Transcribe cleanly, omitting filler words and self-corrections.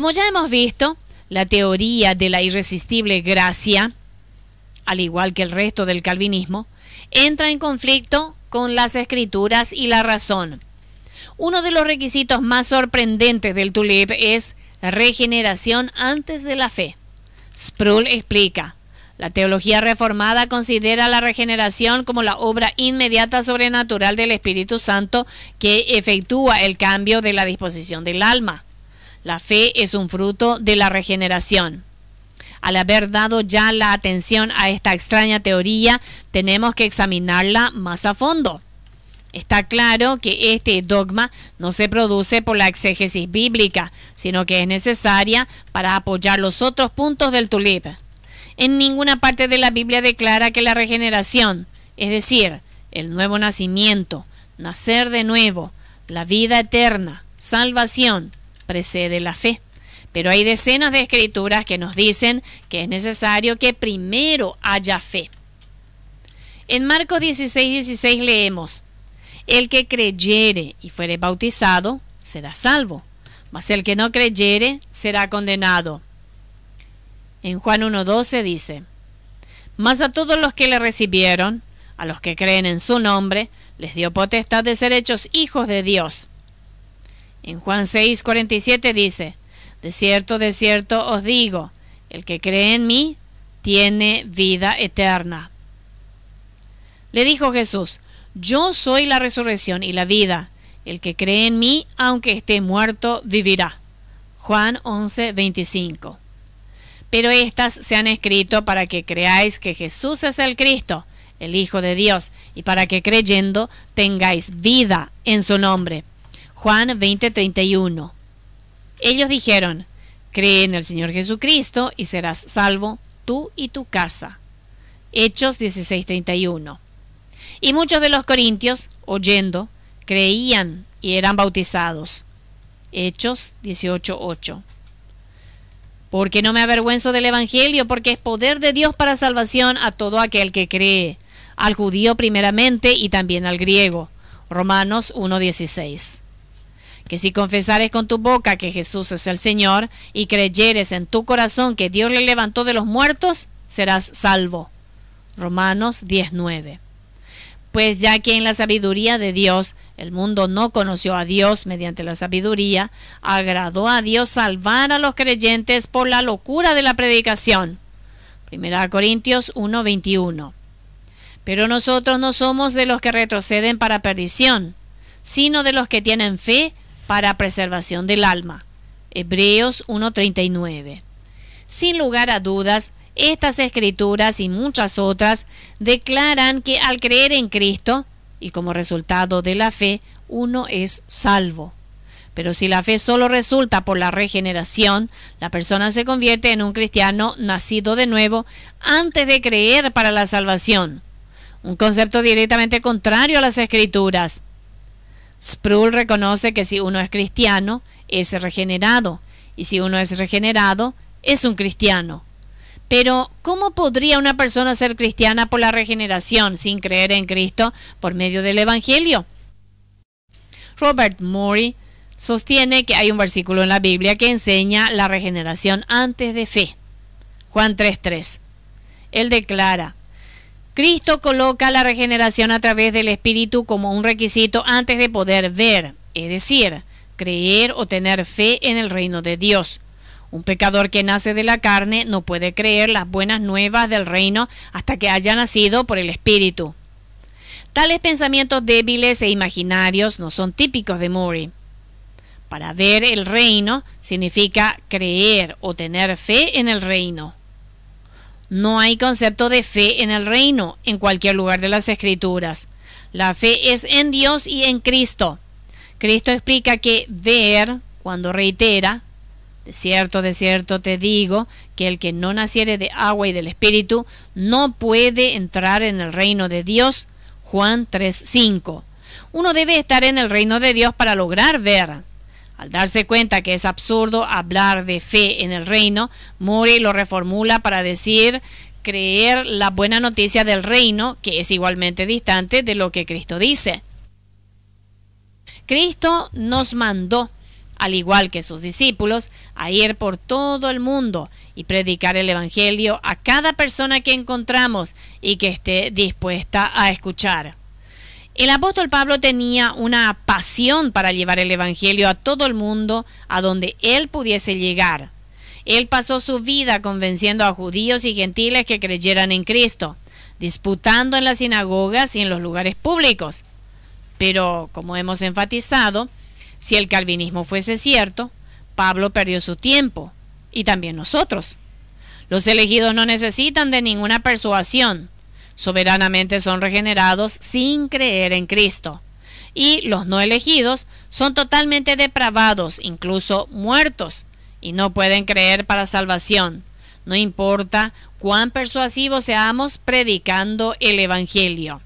Como ya hemos visto, la teoría de la irresistible gracia, al igual que el resto del calvinismo, entra en conflicto con las escrituras y la razón. Uno de los requisitos más sorprendentes del tulip es regeneración antes de la fe. Sproul explica: la teología reformada considera la regeneración como la obra inmediata sobrenatural del Espíritu Santo que efectúa el cambio de la disposición del alma. La fe es un fruto de la regeneración. Al haber dado ya la atención a esta extraña teoría, tenemos que examinarla más a fondo. Está claro que este dogma no se produce por la exégesis bíblica, sino que es necesaria para apoyar los otros puntos del tulip. En ninguna parte de la Biblia declara que la regeneración, es decir, el nuevo nacimiento, nacer de nuevo, la vida eterna, salvación, precede la fe. Pero hay decenas de escrituras que nos dicen que es necesario que primero haya fe. En Marcos 16:16 leemos: el que creyere y fuere bautizado será salvo, mas el que no creyere será condenado. En Juan 1:12 dice: mas a todos los que le recibieron, a los que creen en su nombre, les dio potestad de ser hechos hijos de Dios. En Juan 6:47 dice: de cierto os digo, el que cree en mí tiene vida eterna. Le dijo Jesús: yo soy la resurrección y la vida. El que cree en mí, aunque esté muerto, vivirá. Juan 11:25. Pero estas se han escrito para que creáis que Jesús es el Cristo, el Hijo de Dios, y para que creyendo tengáis vida en su nombre. Juan 20:31. Ellos dijeron: cree en el Señor Jesucristo y serás salvo tú y tu casa. Hechos 16:31. Y muchos de los corintios, oyendo, creían y eran bautizados. Hechos 18:8. Porque no me avergüenzo del Evangelio, porque es poder de Dios para salvación a todo aquel que cree, al judío primeramente y también al griego. Romanos 1:16. Que si confesares con tu boca que Jesús es el Señor y creyeres en tu corazón que Dios le levantó de los muertos, serás salvo. Romanos 10:9. Pues ya que en la sabiduría de Dios el mundo no conoció a Dios mediante la sabiduría, agradó a Dios salvar a los creyentes por la locura de la predicación. 1 Corintios 1:21. Pero nosotros no somos de los que retroceden para perdición, sino de los que tienen fe para preservación del alma. Hebreos 1:39. Sin lugar a dudas, estas escrituras y muchas otras declaran que al creer en Cristo, y como resultado de la fe, uno es salvo. Pero si la fe solo resulta por la regeneración, la persona se convierte en un cristiano nacido de nuevo antes de creer para la salvación. Un concepto directamente contrario a las escrituras. Sproul reconoce que si uno es cristiano, es regenerado, y si uno es regenerado, es un cristiano. Pero, ¿cómo podría una persona ser cristiana por la regeneración sin creer en Cristo por medio del Evangelio? Robert Morey sostiene que hay un versículo en la Biblia que enseña la regeneración antes de fe. Juan 3:3. Él declara: Cristo coloca la regeneración a través del Espíritu como un requisito antes de poder ver, es decir, creer o tener fe en el reino de Dios. Un pecador que nace de la carne no puede creer las buenas nuevas del reino hasta que haya nacido por el Espíritu. Tales pensamientos débiles e imaginarios no son típicos de Morey. Para ver el reino significa creer o tener fe en el reino. No hay concepto de fe en el reino en cualquier lugar de las Escrituras. La fe es en Dios y en Cristo. Cristo explica que ver, cuando reitera: de cierto te digo, que el que no naciere de agua y del Espíritu no puede entrar en el reino de Dios. Juan 3:5. Uno debe estar en el reino de Dios para lograr ver. Al darse cuenta que es absurdo hablar de fe en el reino, Morey lo reformula para decir creer la buena noticia del reino, que es igualmente distante de lo que Cristo dice. Cristo nos mandó al igual que sus discípulos, a ir por todo el mundo y predicar el Evangelio a cada persona que encontramos y que esté dispuesta a escuchar. El apóstol Pablo tenía una pasión para llevar el Evangelio a todo el mundo, a donde él pudiese llegar. Él pasó su vida convenciendo a judíos y gentiles que creyeran en Cristo, disputando en las sinagogas y en los lugares públicos. Pero, como hemos enfatizado, si el calvinismo fuese cierto, Pablo perdió su tiempo, y también nosotros. Los elegidos no necesitan de ninguna persuasión. Soberanamente son regenerados sin creer en Cristo. Y los no elegidos son totalmente depravados, incluso muertos, y no pueden creer para salvación. No importa cuán persuasivos seamos predicando el Evangelio.